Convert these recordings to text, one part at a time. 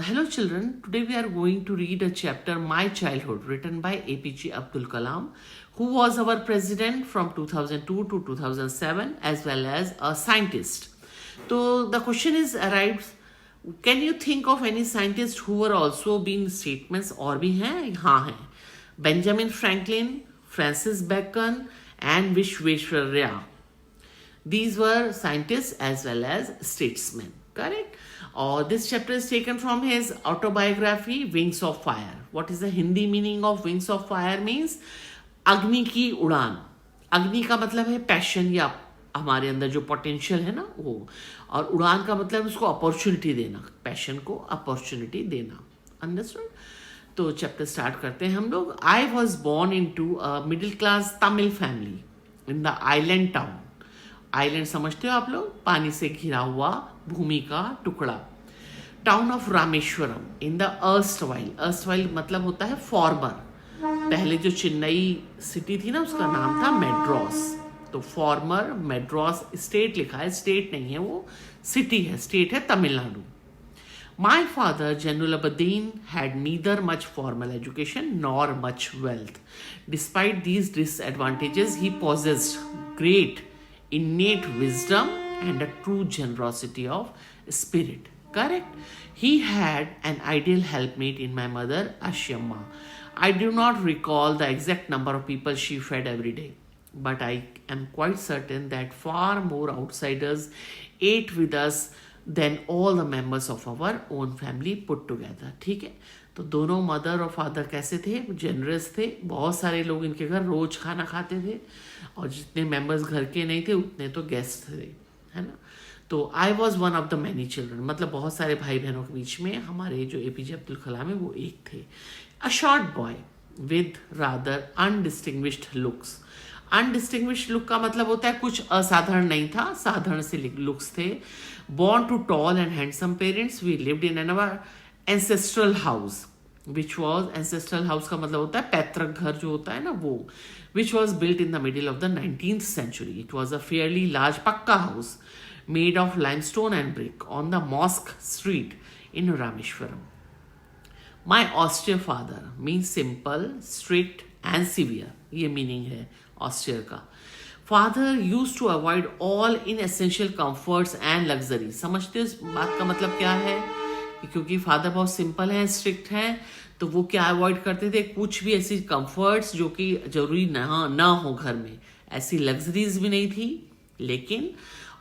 Hello children, today we are going to read a chapter My Childhood written by APJ Abdul Kalam, who was our president from 2002 to 2007 as well as a scientist. So the question is arrived, can you think of any scientists who were also being statements और भी हैं? हाँ हैं. Benjamin Franklin, Francis Bacon and Vishweshwarya. These were scientists as well as statesmen. Correct? Or this chapter is taken from his autobiography Wings of Fire. What is the Hindi meaning of Wings of Fire? Means अग्नि की उड़ान. अग्नि का मतलब है passion या हमारे अंदर जो पोटेंशियल है ना वो, और उड़ान का मतलब उसको अपॉर्चुनिटी देना, पैशन को अपॉर्चुनिटी देना. अंडरस्टूड? तो चैप्टर स्टार्ट करते हैं हम लोग. I was born into a middle class Tamil family in the island town. Island समझते हो आप लोग? पानी से घिरा हुआ भूमि का टुकड़ा. Town of Rameswaram in the erstwhile मतलब होता है फॉर्मर. पहले जो चेन्नई सिटी थी ना उसका नाम था मेड्रॉस. तो फॉर्मर मेड्रॉस स्टेट लिखा है, स्टेट नहीं है वो, सिटी है, स्टेट है Tamil Nadu. My father, Jainul-Abidin, had neither much formal education nor much wealth. Despite these disadvantages, he possessed great innate wisdom and a true generosity of spirit. Correct? He had an ideal helpmate in my mother, Ashyamma. I do not recall the exact number of people she fed every day, but I am quite certain that far more outsiders ate with us than all the members of our own family put together. ठीक है? तो दोनों mother और father कैसे थे? Generous थे. बहुत सारे लोग इनके घर रोज खाना खाते थे और जितने मेंबर्स घर के नहीं थे उतने तो गेस्ट थे, है ना. तो I was one of the many children, मतलब बहुत सारे भाई बहनों के बीच में हमारे जो एपीजे अब्दुल कलाम है वो एक थे. A short boy with rather undistinguished looks. Undistinguished look का मतलब होता है कुछ असाधारण नहीं था, साधारण से लुक्स थे. Born to tall and handsome parents, we lived in our ancestral house, which was ancestral house का मतलब होता है पैतृक घर जो होता है ना वो, which was built in the middle of the 19th century. It was a fairly large pakka house made of limestone and brick on the Mosque Street in Rameshwaram. My austere father means simple, strict and severe. ये meaning है austere का. Father used to avoid all inessential comforts and luxury. समझते हो इस बात का मतलब क्या है? क्योंकि फादर बहुत सिंपल है, स्ट्रिक्ट है, तो वो क्या अवॉइड करते थे? कुछ भी ऐसी कंफर्ट्स जो कि जरूरी ना हो घर में, ऐसी लग्जरीज भी नहीं थी, लेकिन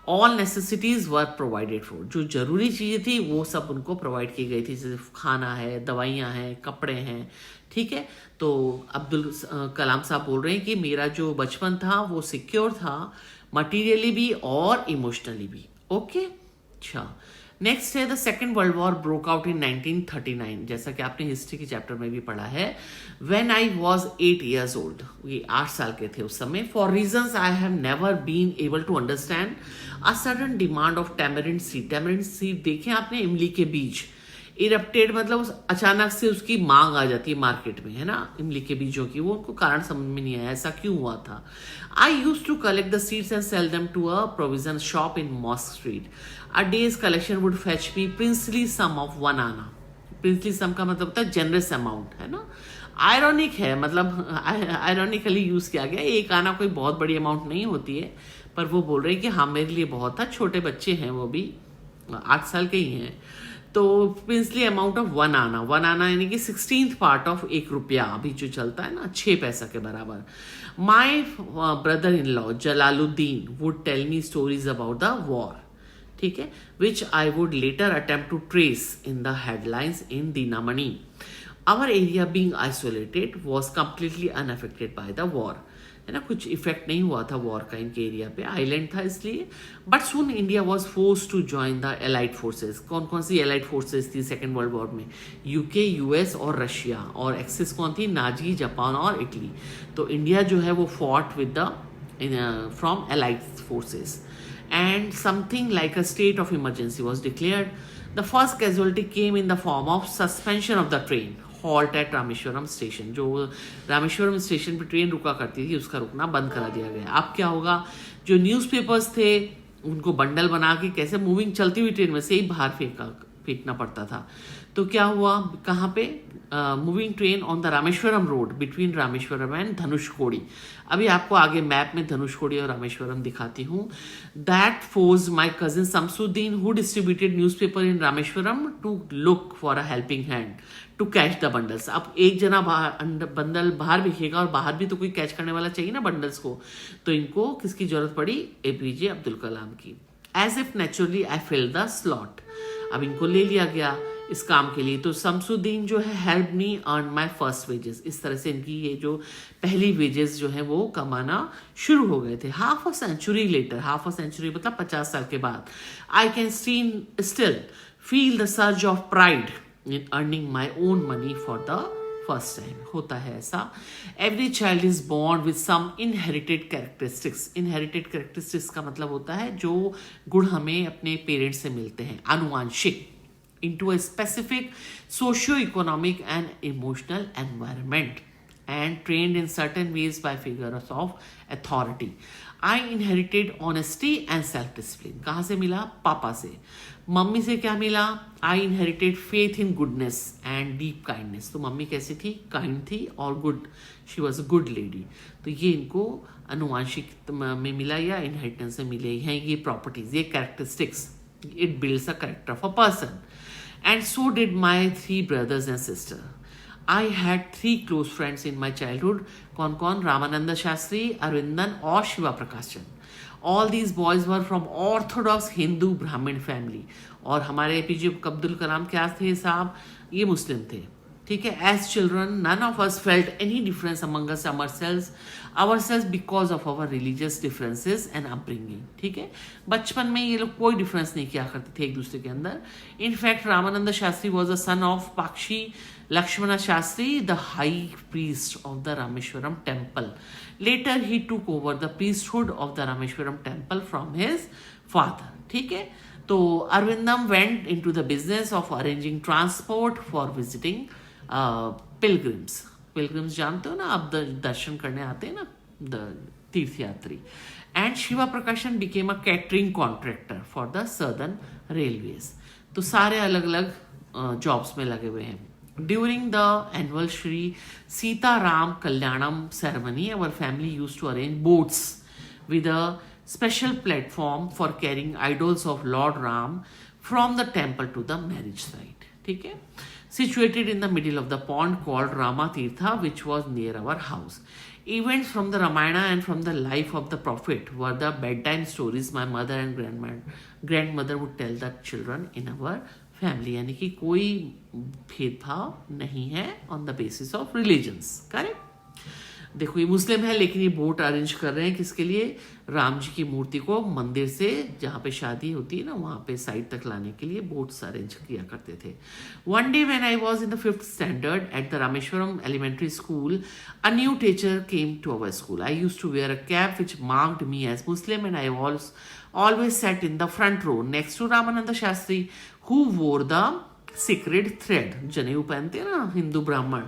all necessities were provided for. जो जरूरी चीजें थी वो सब उनको प्रोवाइड की गई थी, जैसे खाना है, दवाइयाँ हैं, कपड़े हैं. ठीक है? तो अब्दुल कलाम साहब बोल रहे हैं कि मेरा जो बचपन था वो सिक्योर था, मटीरियली भी और इमोशनली भी. ओके, अच्छा. नेक्स्ट है the second world war broke out in 1939. जैसा कि आपने हिस्ट्री के चैप्टर में भी पढ़ा है. When I was 8 years old, ये 8 साल के थे उस समय. For reasons I have never been able to understand a sudden demand of tamarind seed. Tamarind seed देखे आपने? इमली के बीज. इरप्टेड मतलब उस अचानक से उसकी मांग आ जाती है मार्केट में, है ना, इमली के बीजों की. वो उनको कारण समझ में नहीं आया ऐसा क्यों हुआ था. I used to collect the seeds and sell them to a provision shop in Mosque Street. A day's collection would fetch me princely sum of 1 anna. Princely सम का मतलब होता है जनरस अमाउंट, है ना. आयरॉनिक है, मतलब आयरॉनिकली यूज किया गया. 1 आना कोई बहुत बड़ी अमाउंट नहीं होती है, पर वो बोल रहे हैं कि हाँ मेरे लिए बहुत था. छोटे बच्चे हैं, वो भी 8 साल के ही हैं. तो प्रिंसली अमाउंट ऑफ 1 आना. 1 आना यानी कि 16th पार्ट ऑफ 1 रुपया अभी जो चलता है ना, 6 पैसा के बराबर. My brother in law Jalaluddin would tell me stories about the war. ठीक है? Which I would later attempt to trace in the headlines in Dinamani. Our area being isolated was completely unaffected by the war, है ना. कुछ effect नहीं हुआ था war का इनके एरिया पे, आइलैंड था इसलिए. But soon India was force to join the allied forces. कौन कौन सी एलाइड फोर्सेज थी सेकेंड वर्ल्ड वॉर में? यूके, यूएस और रशिया. और एक्सिस कौन थी? नाजी, जापान और इटली. तो इंडिया जो है वो fought with the from allied forces and something like a state of emergency was declared. The first casualty came in the form of suspension of the train halt eight Rameswaram station. जो Rameswaram station पर train रुका करती थी उसका रुकना बंद करा दिया गया. अब क्या होगा? जो न्यूज़पेपर्स थे उनको बंडल बना के कैसे मूविंग चलती हुई ट्रेन में से ही बाहर फेंकना पड़ता था. तो क्या हुआ, कहाँ पे, moving train on the Rameswaram road between Rameswaram and Dhanushkodi. अभी आपको आगे मैप में धनुषकोडी और रामेश्वरम दिखाती हूँ। That force my cousin Shamsuddin who distributed newspaper in Rameswaram to look for a helping hand to catch the bundles. अब एक जना बंडल बाहर बिकेगा और बाहर भी तो कोई कैच करने वाला चाहिए ना बंडल्स को, तो इनको किसकी जरूरत पड़ी, एपीजे अब्दुल कलाम की। As if naturally I fill the slot, अब इनको ले लिया गया इस काम के लिए। तो शमसुद्दीन जो है help me earn my first wages, इस तरह से इनकी ये जो पहली वेजेस जो है वो कमाना शुरू हो गए थे। Half a century later, half a century मतलब 50 साल के बाद, I can still feel the surge of pride in earning my own money for the first time. होता है ऐसा, every child is born with some inherited characteristics. Inherited characteristics का मतलब होता है जो गुण हमें अपने पेरेंट्स से मिलते हैं, आनुवांशिक, into a specific socio-economic and emotional environment and trained in certain ways by figures of authority. I inherited honesty and self-discipline. कहाँ से मिला, पापा से। मम्मी से क्या मिला, I inherited faith in goodness and deep kindness. तो मम्मी कैसी थी, काइंड थी और good, she was a good lady. तो ये इनको अनुवांशिक में मिला या इनहेरिटेंस में मिले हैं ये प्रॉपर्टीज, ये characteristics. It builds a character of a person. And so did my 3 brothers and sister. I had 3 close friends in my childhood. कौन कौन, रामानंद शास्त्री, अरविंदन और Shiva Prakash Chand. All these boys were from orthodox Hindu Brahmin family. और हमारे APJ Abdul कलाम क्या थे साहब, ये मुस्लिम थे, ठीक है। As children none of us felt any difference among us ourselves because of our religious differences and upbringing, ठीक है। बचपन में ये लोग कोई डिफरेंस नहीं किया करते थे एक दूसरे के अंदर। In fact Ramanand Shastri was a son of Pakshi Lakshman Shastri, the high priest of the Rameswaram temple. Later he took over the priesthood of the Rameswaram temple from his father, ठीक है। तो Aravindam went into the business of arranging transport for visiting pilgrims जानते हो ना आप, दर्शन करने आते हैं ना तीर्थयात्री। And Shiva Prakashan became a catering contractor for the southern railways. तो सारे अलग अलग जॉब्स में लगे हुए हैं। During the annual Shri Sitarama Kalyanam ceremony our family used to arrange boats with a special platform for carrying idols of Lord Ram from the temple to the marriage site, ठीक है, situated in the middle of the pond called Rama Tirtha, which was near our house. Events from the Ramayana and from the life of the prophet were the bedtime stories my mother and grandmother would tell the children in our family. यानी कि कोई भेदभाव नहीं है on the basis of religions, correct? देखो ये मुस्लिम है लेकिन ये बोट अरेंज कर रहे हैं किसके लिए, राम जी की मूर्ति को मंदिर से जहाँ पे शादी होती है ना वहाँ पे साइड तक लाने के लिए बोट्स अरेंज किया करते थे। One day when I was in the 5th standard at the Rameswaram elementary school, a new teacher came to our school. I used to wear a cap which marked me as Muslim and I always sat in the front row next to Ramananda Shastri who wore the sacred thread. जनेऊ पहनते हैं ना हिंदू ब्राह्मण।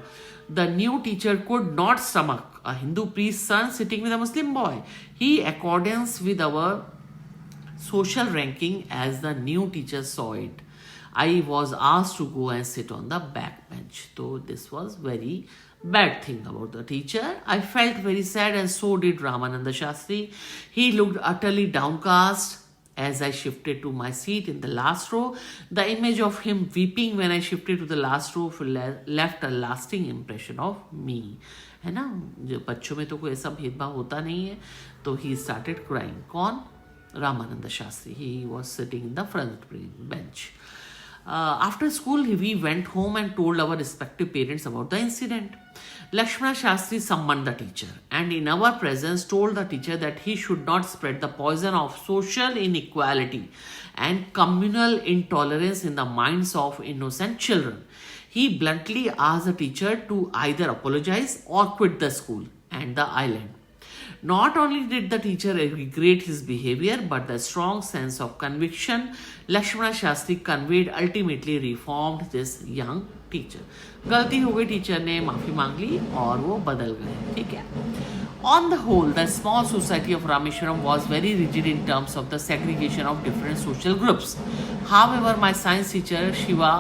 The new teacher could not stomach a Hindu priest's son sitting with a Muslim boy. He accordance with our social ranking as the new teacher saw it. I was asked to go and sit on the back bench. So this was very bad thing about the teacher. I felt very sad and so did Ramananda Shastri. He looked utterly downcast as I shifted to my seat in the last row. The image of him weeping when I shifted to the last row left a lasting impression of me. है ना, जो बच्चों में तो कोई ऐसा भेदभाव होता नहीं है। तो he started crying. कौन, Ramanand Shastri. He was sitting in the front bench. After school, we went home and told our respective parents about the incident. Lakshmana Shastri summoned the teacher and in our presence told the teacher that he should not spread the poison of social inequality and communal intolerance in the minds of innocent children. He bluntly asked the teacher to either apologize or quit the school and the island. Not only did the teacher regret his behavior, but the strong sense of conviction Lakshmana Shastri conveyed ultimately reformed this young teacher. गलती हो गई, teacher ने माफी मांग ली और वो बदल गए, ठीक है। On the whole, the small society of Rameshwaram was very rigid in terms of the segregation of different social groups. However, my science teacher Shiva